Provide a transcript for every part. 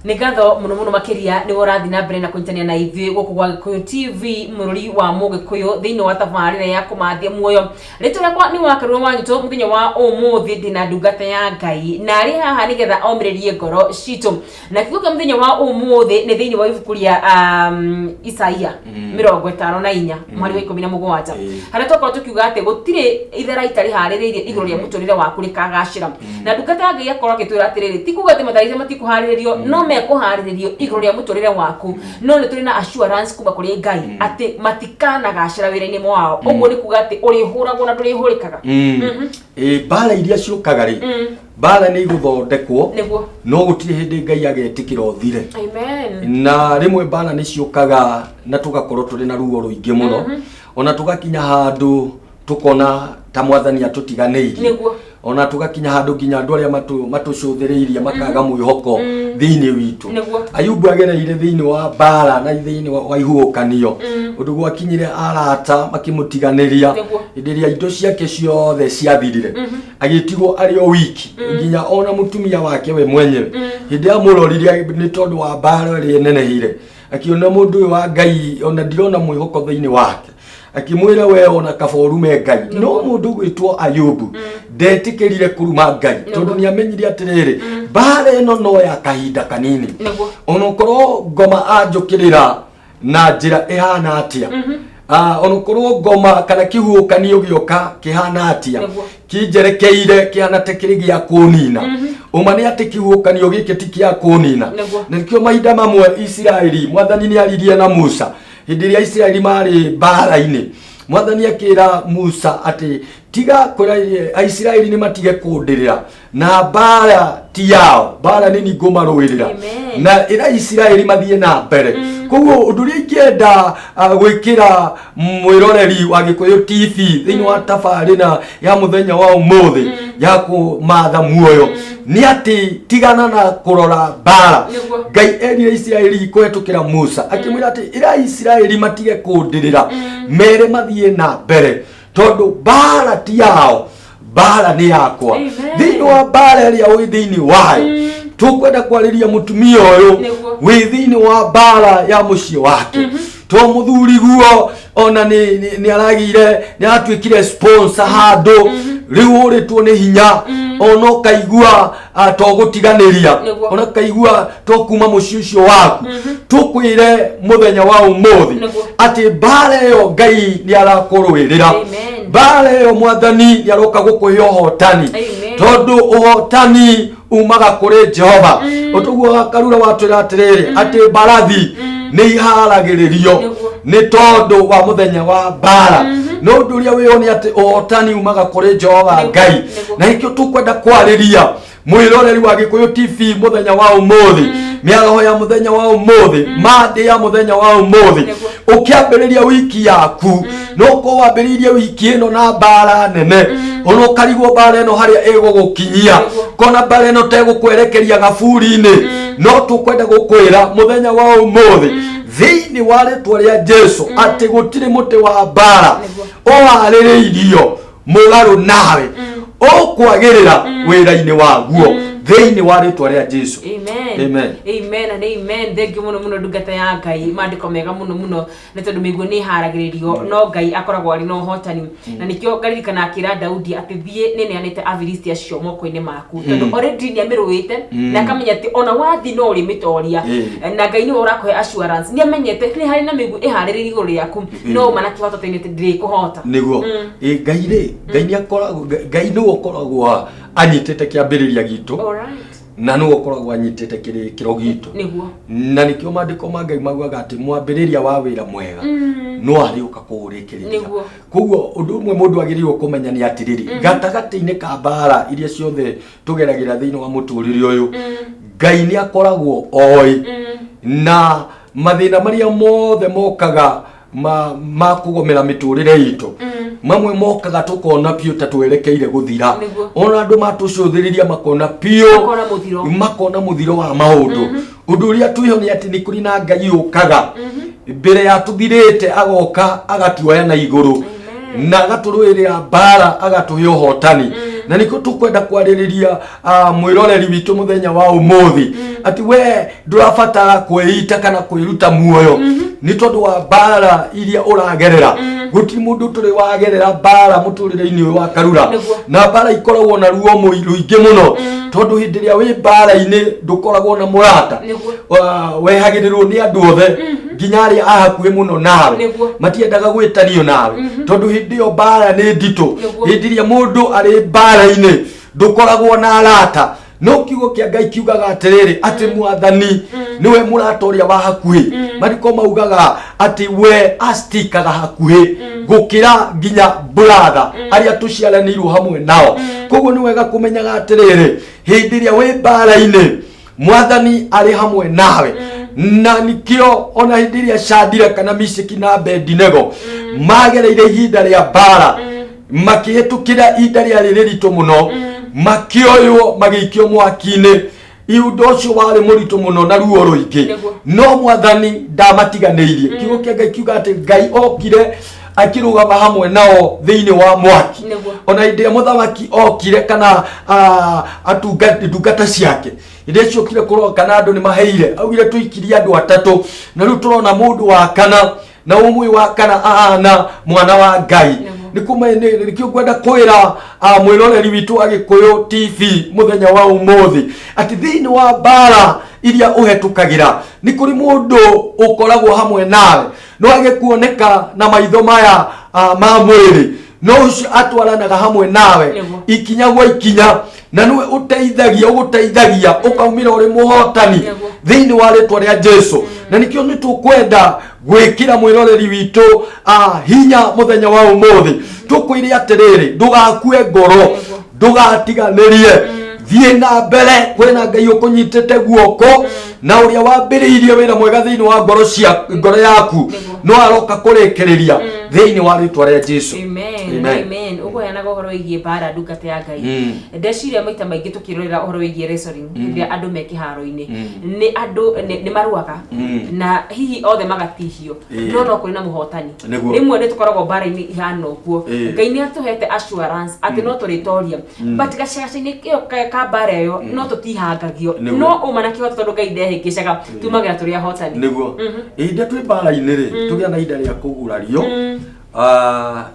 Nĩ ngatho mũno makiria nĩ ũrathi na mbere na kũnyitania na ithuĩ gũkũ gwa Gĩkũyũ TV mũrũri wa Mũgĩkũyũ thĩinĩ wa tabarĩra ya kũmathia muoyo. Rĩtwa rĩakwa nĩ wakarũo wanyitwo mũthenya wa ũmũthĩ ndĩna ndungata ya Ngai na arĩ haha nĩgetha omĩrĩrie ngoro citũ. Na kiugo kĩa mũthenya wa ũmũthĩ nĩ thĩinĩ wa ibuku rĩa Isaia 54 mweri wa 17. Harĩa twakorwo tukiuga atĩ gũtirĩ ithera itarĩ harĩrĩirie igũrũ rĩa mũtũrĩre waku rĩkagacĩra. Na ndungata ya Ngai akorwo agĩtwĩra atĩrĩrĩ ti kuuga atĩ matharaita matikuharĩrĩrio no mekuharĩrĩrio igũrũ rĩa mũtũrĩre waku no nĩ tũrĩ na assurance kuma kũrĩ Ngai atĩ matikanagacĩra wĩra-inĩ wao. Ũguo nĩ kuuga atĩ ũrĩhũragwo na ndũrĩhũrĩkaga. Mbara iria ciũkaga rĩ mbara nĩ igũthondekwo no gũtirĩ hĩndĩ Ngai agetĩkĩra ũthire. Amen. Na rĩmwe mbara nĩ ciũkaga na tũgakorwo tũrĩ na ruo rũingĩ mũno ona tũgakinya handũ tukona ta mwathani atũtiganĩirie ona tugakinya handũ nginya andũ arĩa matũcũthĩrĩirie makaga mwĩhoko thĩinĩ witũ. Ayubu agereire thĩinĩ wa mbara na thĩinĩ wa ihuhũkanio ũndũ gwakinyire arata makĩmũtiganĩria hĩndĩ ĩrĩa indo ciake ciothe ciathirire agĩtigwo arĩ o wiki nginya ona mũtumia wake we mwenyewe hĩndĩ ya mũrorire nĩ tondũ wa mbara ĩrĩa neneheire akiona mũndũ ũyũ wa Ngai ona ndirona mwĩhoko thĩinĩ wake akimwira we ona kaborume Ngai no mundu gwitwo Ayubu ndetikirire kuruma Ngai tondu ni amenyire atiriri mbara ino no ya kahinda kanini onokorwo ngoma anjukirira na njira ihana atia onokorwo ngoma kana kihuukanio gioka kihana atia kinjerekeire kihana tekirigia kunina umani ati kihuukanio giki tikia kunina nikio mahinda mamwe Israeli mwathani ni aririe na Musa hĩndĩ ĩrĩa Israeli marĩ mbara-inĩ mwathani akĩra Musa atĩ tiga kwĩra Israeli nĩ matige kũndĩrĩra na mbara ti yao mbara nĩ ngũmarũĩrĩra na ĩra Israeli mathiĩ na mbere. Koguo ũndũ ũrĩa ingĩenda gwĩkĩra mwĩroreri wa Gĩkũyũ TV thĩinĩ wa tabarĩra ya mũthenya wa ũmũthĩ ya kũmatha muoyo ni ati tigana na kurora mbara. Ngai erire Israeli kũhetũkĩra Musa akĩmwĩra ati ĩra Israeli matige kũndĩrĩra mere mathiĩ na mbere tondu mbara ti yao mbara ni yakwa. Thĩinĩ wa mbara ĩrĩa wĩ thĩinĩ wayo tukwenda kwarĩria mũtumia ũyũ wĩ thĩinĩ wa mbara ya mũciĩ wake to mũthuri guo ona ni aragire ni atuĩkire sponsor handũ rĩu ũrĩtwo nĩ hinya ona kaigua to gũtiganĩria ona kaigua to kuma mũciĩ ũcio waku tukwĩre mũthenya wa ũmũthĩ atĩ mbara ĩyo Ngai nĩ arakũrũĩrĩra mbara ĩyo mwathani nĩ aroka gũkũhe ũhotani tondu ũhotani umaga kũrĩ Jehova. Ũtuguo karura watwĩra atĩrĩrĩ atĩ mbarathi nĩ iharagĩrĩrio nĩ tondu wa mũthenya wa mbara no ũndũ ũrĩa wĩyo nĩ atĩ ũhotani umaga kũrĩ Jehova Ngai na nĩkĩo tukwenda kwarĩria mwĩroreri wa Gĩkũyũ TV mũthenya wa ũmũthĩ mĩaraho ya mũthenya wa ũmũthĩ Monday ya mũthenya wa ũmũthĩ ũkĩambĩrĩria wiki yaku no ko wambĩrĩrie wiki ĩno na mbara nene ona ũkarigwo mbara ĩno harĩa ĩgũgũkinyia kona mbara ĩno tegũkwerekeria gaburi-inĩ no tũkwenda gũkwĩra mũthenya wa ũmũthĩ thĩinĩ wa rĩtwa rĩa Jesũ atĩ gũtirĩ mũtĩ wa mbara ũharĩrĩirio mũgarũ nawe ũkwagĩrĩra wĩra-inĩ waguo thĩinĩ wa rĩtwa rĩa Jesũ. Amen. Amen and amen. Thengio mũno ndungata ya Ngai mandĩko mega mũno nĩ tondũ mĩguo nĩ haragĩrĩrio no Ngai akoragwo arĩ na ũhotani na nĩkĩo ngaririkana akĩra Daudi atĩ thiĩ nĩneanĩte Afilisti acio moko-inĩ maku tondũ already nĩ amĩrũĩte na akamenya atĩ ona wathi no ũrĩmĩtoria na Ngai nĩwe ũrakũhe assurance nĩ amenyete nĩ harĩ na mĩguo ĩharĩrĩirio igũrũ rĩaku no mana kĩhoto tene ndĩkũhota nĩguo Ngai nĩ akoragwo Ngai nĩwe ũkoragwo anyitĩte kĩambĩrĩria gitũ na no ũkoragwo anyitĩte kĩrĩkĩro gitũ na nĩkĩo mandĩko ma Ngai maugaga atĩ mwambĩrĩria wa wĩra mwega no arĩũka kũũrĩkĩrĩria. Koguo ũndũ ũmwe mũndũ agĩrĩirwo kũmenya nĩ atĩrĩrĩ gatagatĩ-inĩ ka mbara iria ciothe tũgeragĩra thĩinĩ wa mũtũrĩre ũyũ Ngai nĩ akoragwo oĩ na mathĩna marĩa mothe mokaga ma kũgomera mĩtũrĩre itũ mamwe mokaga tukona piũ ta twerekeire guthira ona andu matucũthĩrĩria makona piũ makona muthiro wa maundu undu uria twiho ni ati ni kuri na Ngai ukaga mbere ya tuthirite agoka agatuoya na iguru na agaturuirira mbara agatuhe ũhotani na niko tukwenda kwaririria mwiroreri witu muthenya wa umuthi ati we ndurabatara kweita kana kwiruta muoyo ni tondu wa bara iria uragerera guti mundu turi wagerera bara muturire-ini wa karura na bara ikoragwo na ruo muingi muno tondu hindi ria wi bara-ini ndukoragwo na murata wehagirirwo ni andu othe nginya aria ahakuhi muno nawe matiendaga gwitanio nawe tondu hindi iyo bara ni nditu hindi ria mundu ari bara-ini ndukoragwo na arata no kiugo kia Ngai kiugaga atiriri ati mwathani niwe murata uria wa hakuhi mariko maugaga ati we astikaga hakuhi gukira nginya brother aria tuciaranirwo hamwe nao koguo ni wega kumenyaga atiriri hindi iria wi bara-ini mwathani ari hamwe nawe na nikio ona hindi iria Shadraka kana Meshaki na Abedinego magereire ihinda ria bara makihetukira ihinda ria riritu muno makioyo magikio mwaki-ini iundo ucio wari muritu muno na ruo ruingi no mwathani ndamatiganirie kiugo kia Ngai kiuga ati Ngai okire akirugama hamwe nao thiini wa mwaki ona hindi ya muthamaki okire kana ndungata ciake inde cio kire kurwo kana andu ni maheire augire tuikirie andu atatu na riu turona mundu wa kana na umwe wa kana ahana mwana wa Ngai nikio kwenda kwira mwiroreri witu Agikuyu TV muthenya wa umuthi ati thiini wa bara iria uhetukagira ni kuri mundu ukoragwo hamwe nawe no agikuoneka na maitho maya ma mwiri no ucio atwaranaga hamwe nawe ikinya gwa ikinya na niwe uteithagia ukaumira uri muhotani thiini wa ritwa ria Jesu na nikio ni tukwenda gwikira mwiroreri witu hinya muthenya wa umuthi tukwire atiriri ndugakue ngoro ndugatiganirie thie na mbere kwina Ngai ukunyitite guoko na uria wambiriirie wira mwega thiini wa ngoro yaku no aroka kurikiriria thiini wa ritwa ria Jesu. Amen. Ugo yana gogoro igie bara ndungata ya Ngai ndeciria maita maingi tukirorera uhoro wigie wrestling ndia andu me kiharo-ini ni andu ni maruaga na hihi othe magatihio no kuri na muhotani rimwe ni tukoragwo bara-ini ihana uguo Ngai ni atuhete assurance ati no turitoria but gacaca-ini kio ka bara yo no tutihangagio no uma na kihota tondu Ngai ndehingicaga tumagira turi ahotani niguo inde twi bara-ini ri tugia na ida ria kugurario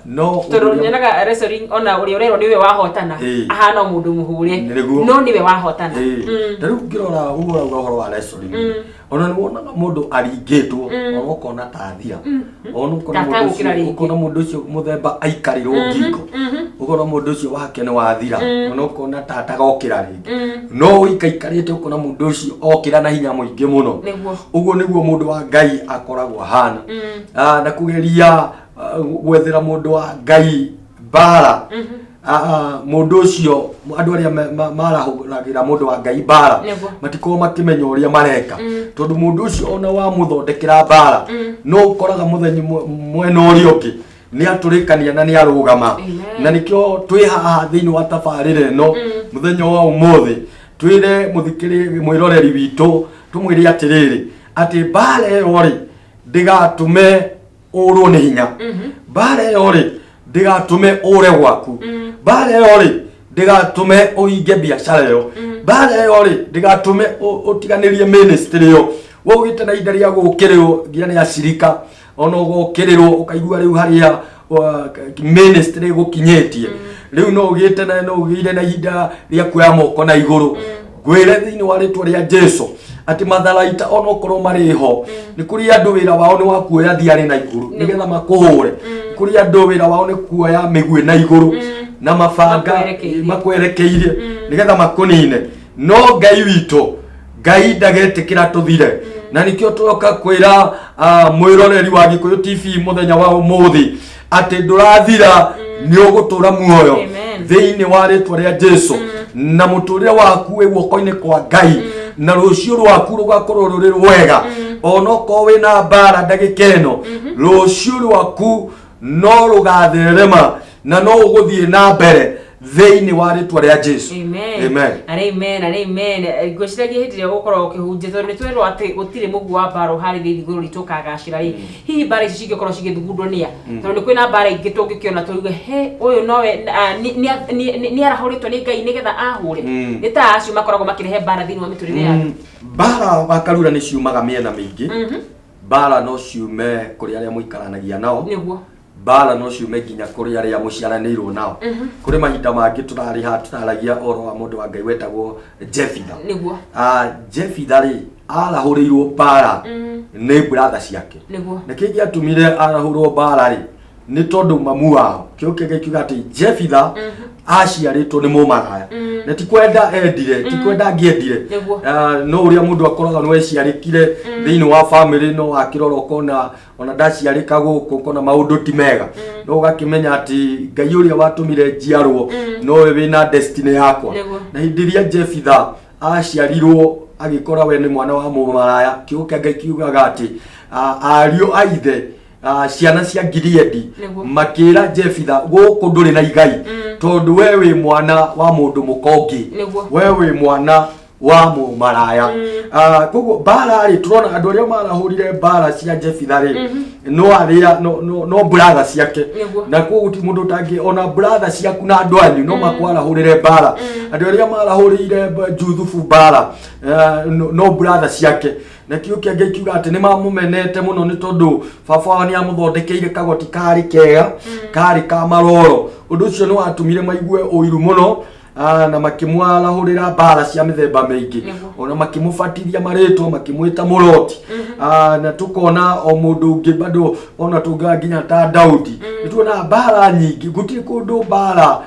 no turonyaga wrestling ona uri urero niwe wahotana ahana mundu muhure no niwe wahotana riu ngirora uhoro wa wrestling ona ni wonaga mundu aringitwo okona tathia ona ukona mundu ucio muthemba aikarirwo ngingo ukona mundu ucio wake ni wathira ona ukona tatagokira ringi no uikaikarite ukona mundu ucio okira na hinya muingi muno uguo niguo mundu wa Ngai akoragwo hana na kugeria gwethera mundu wa Ngai bara mundu ucio andu aria marahuragira mundu wa Ngai bara matiko makimenya uria mareka tondu mundu ucio ona wa muthondekera bara no ukoraga muthenya mwena uri uki ni aturikania na ni arugama na nikio twi haha thiini wa tabarire no muthenya wa umuthi twire muthikiri mwiroreri witu tumwire atiriri ati bara iyo ri ndigatume urwo ni hinya bara iyo ri ndigatume ure gwaku bara iyo ri ndigatume uinge biashara yo bara iyo ri ndigatume utiganirie ministry yo wogite na ihinda ria gukirirwo nginya ni acirika ona gukirirwo ukaigua riu haria ministry gukinyetie riu no ugite na no ugire na ihinda ria kuya moko na iguru gwire thiini wa ritwa ria Jesu ati matharaita ona okorwo mariho ni kuri andu wira wao ni wa kuoya thiari na iguru nigetha makuhure kuri andu wira wao ni kuoya migwe na iguru na mabanga makwerekeirie nigetha makunine no Ngai witu Ngai ndagetikira tuthire na nikio turoka kwira mwiroreri wa Agikuyu TV muthenya wa umuthi ati ndurathira ni ugutura muoyo thiini wa ritwa ria Jesu na muturire waku wi guoko-ini kwa Ngai na rucio rwaku rugakorwo ruri rwega onoko wina bara ndagika ino rucio rwaku no rugatherema na no uguthie na mbere thĩinĩ wa rĩtwa rĩa Jesu. Amen. Ngwĩciragia hĩndĩ ĩrĩa ũgũkorwo ũkĩhunjia tondũ nĩ twerwo atĩ gũtirĩ mũguo wa mbara ũharĩrĩirie igũrũ ritũ ũkagacĩra rĩ. Hihi mbara ici cingĩkorwo cigĩthugundwo nĩa tondũ nĩ kwĩna mbara ingĩ tũngĩkĩona tũuge ũyũ nowe nĩ arahũrĩtwo nĩ Ngai nĩgetha ahũre. Nĩ ta acio makoragwo makĩrehe mbara thĩinĩ wa mĩtũrĩre yao. Mbara wa Karura nĩ ciumaga mĩena mĩingĩ. Mbara no ciume kũrĩ arĩa mũikaranagia nao. Nĩguo. Mbara no ciume nginya kũrĩ arĩa mũciaranĩirwo nao. Kũrĩ mahinda mangĩ tũrarĩ ha tũtaragia ũhoro wa mũndũ wa Ngai wetagwo Jefitha. Nĩguo. Jefitha rĩ arahũrĩirwo mbara nĩ brother ciake. Nĩguo. Na kĩngĩ atumire arahũrwo mbara rĩ nĩ tondũ mamu wao kĩoke gĩkiuga atĩ Jefitha aciarĩtwo nĩ mũmaraya. Na ti kwenda endire, ti kwenda angĩendire. No ũrĩa mũndũ akoraga no eciarĩkire thĩinĩ wa family no akĩrora ũkona ona ndaciarĩka gũkũ ũkona maũndũ ti mega. No ũgakĩmenya atĩ Ngai ũrĩa watũmire njiarwo nowe wĩna destiny yakwa. Na hĩndĩ ĩrĩa Jefitha aciarirwo agĩkora we nĩ mwana wa mũmaraya kĩoke Ngai kiugaga atĩ ariũ a ithe ciana cia Gileadi makĩra Jefitha gũkũ ndũrĩ na igai tondũ we wĩ mwana wa mũndũ mũkongi, we wĩ mwana wa mũmaraya. Koguo mbara rĩ tũrona andũ arĩa marahũrire mbara cia Jefitha rĩ no arĩa no brother ciake. Na koguo ti mũndũ tangĩ ona brother ciaku na andũ anyu no makwarahũrĩre mbara. Andũ arĩa marahũrĩire Juthufu mbara no brother ciake. Na kĩũkia Ngai kiuga atĩ nĩ mamũmenete mũno nĩ tondũ baba wao nĩ amũthondekeire kagoti karĩ kega karĩ ka maroro. Ũndũ ũcio nĩ watũmire maigue ũiru mũno na makĩmwarahũrĩra mbara cia mĩthemba mĩingĩ. Ona makĩmũbatithia marĩtwa makĩmwĩta mũroti. Na tũkona o mũndũ ũngĩ bado ona tũnga nginya ta Daudi. Nĩ tuona mbara nyingĩ gũtirĩ kũndũ mbara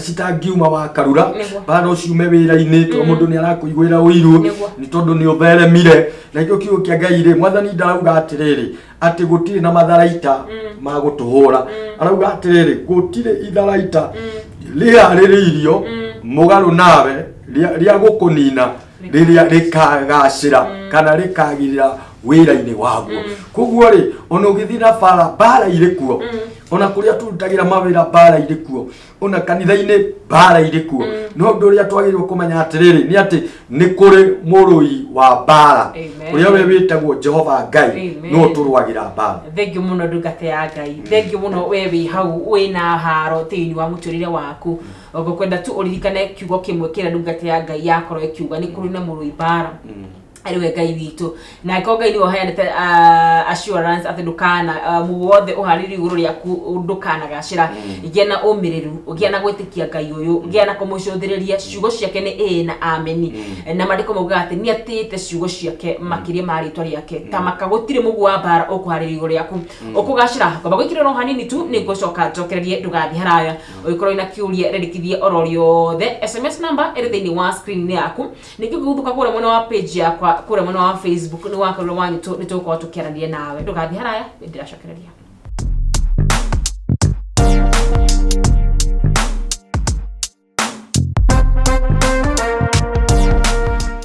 citangiuma wa Karura. Mbara ũciume wĩra-inĩ tondũ mũndũ nĩ arakũiguĩra ũiru nĩ tondũ nĩ ũtheremire. Na gĩkĩo kiugo kĩa Ngai rĩ Mwathani ndarauga atĩrĩrĩ atĩ gũtirĩ na matharaita ma gũtũhũra. Arauga atĩrĩrĩ gũtirĩ itharaita rĩarĩrĩirio mũgarũ nawe rĩa gũkũnina rĩrĩa rĩkagacĩra kana rĩkagirĩra wĩra-inĩ waguo. Koguo rĩ ona ũgĩthiĩ na mbara irĩ kuo ona kũrĩa tũrutagĩra mawĩra mbara irĩ kuo ona kanitha-inĩ mbara irĩ kuo. No ũndũ ũrĩa twagĩrĩirwo kũmenya atĩrĩrĩ nĩ atĩ nĩ kũrĩ mũrũi wa mbara ũrĩa we wĩtagwo Jehova Ngai no tũrũagĩra mbara. Thengiũ mũno ndungata ya Ngai. Thengiũ mũno we wĩ hau wĩna haro thĩinĩ wa mũtũrĩre waku. Ngũkwenda tu ũririkane kiugo kĩmwe kĩrĩa ndungata ya Ngai yakorwo ĩkiuga nĩ kũrĩ na mũrũi mbara ariwe Ngai witũ. Na ko Ngai nĩwe ũheanĩte assurance atĩ ndũkana wothe ũharĩrĩirie igũrũ rĩaku ndũkanagacĩra. Gĩa na ũmĩrĩru, gĩa na gwĩtĩkia Ngai ũyũ, gĩa na kũmũcũthĩrĩria. Ciugo ciake nĩ ĩĩ na ameni. Na maandĩko maugaga atĩ nĩ atĩĩte ciugo ciake makĩria ma rĩĩtwa rĩake. Ta maka gũtirĩ mũguo wa mbara ũkũharĩrĩria igũrũ rĩaku ũkũgacĩra. Ngomba gwĩkĩrĩra o hanini tu nĩ ngũcoka njokererie ndũgathiĩ haraya. Ũgĩkorwo na kĩũria rendekithie oro rĩothe SMS number ĩrĩ thĩinĩ wa screen yaku. Ningĩ ũgĩthũka kũrĩa mwena wa page yakwa kũrĩa mwena wa Facebook nĩ wakorwo wanyu nĩ tũgũkorwo tũkĩaranĩria nawe ndũgathiĩ haraya ndĩracokereria.